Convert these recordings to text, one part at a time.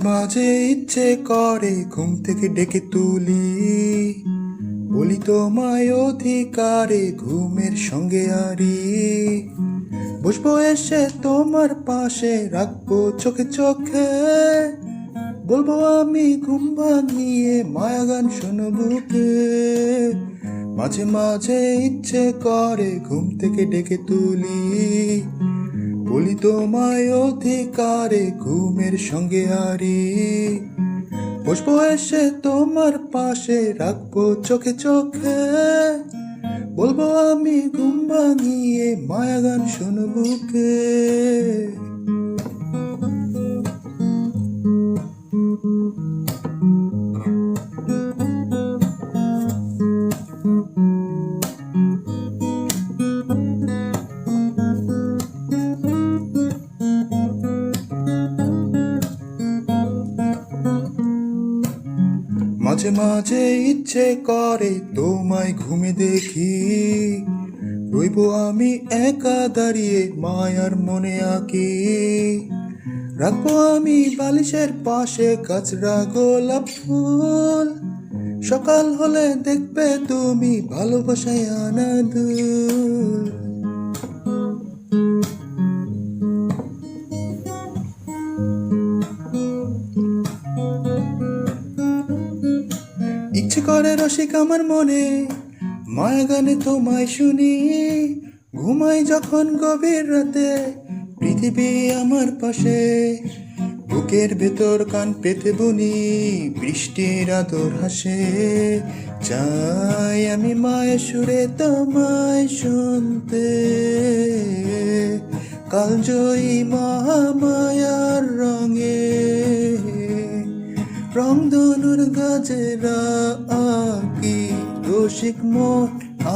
মাঝে ইচ্ছে করে ঘুম থেকে ডেকে তুলি, বলি তোমায় অধিকারে ঘুমের সঙ্গে আরি। বসবো এসে তোমার পাশে, রাখবো চোখে চোখে, বলবো আমি ঘুম ভাঙিয়ে মায়া গান শোনবো কে। মাঝে মাঝে ইচ্ছে করে ঘুম থেকে ডেকে তুলি, বলি তোমায় অধিকারে ঘুমের সঙ্গে আরি। বসবো এসে তোমার পাশে, রাখবো চোখে চোখে, বলবো আমি ঘুম ভাঙিয়ে মায়া গান শোনবো কে। মাঝে মাঝে ইচ্ছে করে তোমায় ঘুমে দেখি, রইবো আমি একা দাঁড়িয়ে মায়ার মনে আঁকি। রাখবো আমি বালিশের পাশে কাঁচরা গোলাপ ফুল, সকাল হলে দেখবে তুমি ভালোবাসায় আনা দুল। ইচ্ছে করে রসিক আমার মনে, মায়া গানে তোমায় শুনি। ঘুমাই যখন গভীর রাতে, পৃথিবী আমার পাশে, বুকের ভেতর কান পেতে বুনি, বৃষ্টির আদর হাসে। চাই আমি মায়ের সুরে তোমায় শুনতে, কালজয়ী মহামায়ার রঙে, রংধনুর গাজেরা আঁকি। রসিক মন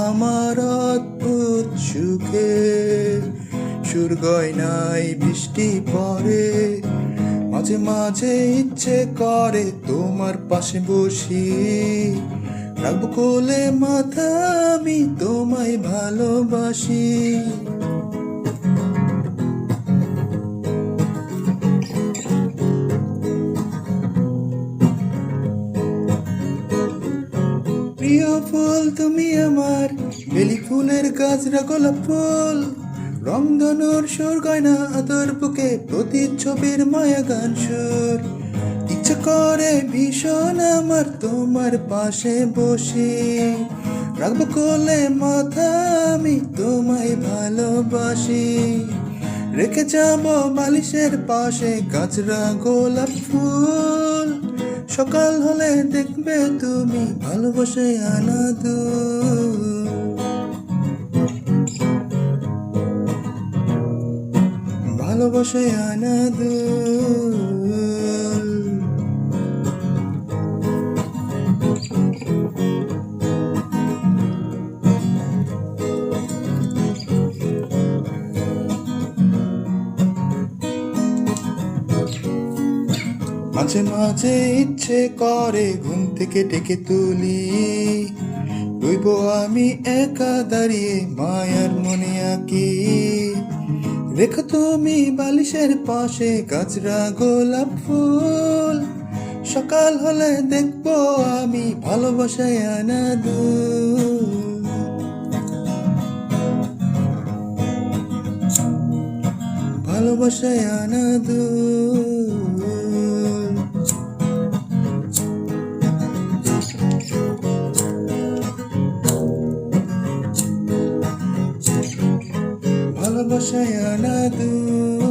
আমার অদ্ভুত সুখে, সুর গয়নায় বৃষ্টি পড়ে। মাঝে মাঝে ইচ্ছে করে তোমার পাশে বসি, রাখবো কোলে মাথা আমি তোমায় ভালোবাসি। প্রিয় ফুল তুমি আমার, বেলি ফুলের গাছরা গোলাপ ফুল, রংধনুর সুর গয়না আদর বুকে, প্রতিচ্ছবির মায়া গান সুর। ইচ্ছে করে ভীষণ আমার তোমার পাশে বসে, রাখবো কোলে মাথা আমি তোমায় ভালোবাসি। রেখে যাবো বালিশের পাশে কাঁচরা গোলাপ ফুল, সকাল হলে দেখবে তুমি ভালোবাসায় আনা দুল। ভালোবাসায় আনা দুল। মাঝে মাঝে ইচ্ছে করে ঘুম থেকে ডেকে তুলি, রইবো আমি একা দাঁড়িয়ে মায়ার মনে আঁকি। রেখো তুমি বালিশের পাশে কাঁচরা গোলাপ ফুল, সকাল হলে দেখবো আমি ভালোবাসায় আনা দুল। ভালোবাসায় আনা দুল। ভালোবাসায় আনা দুল।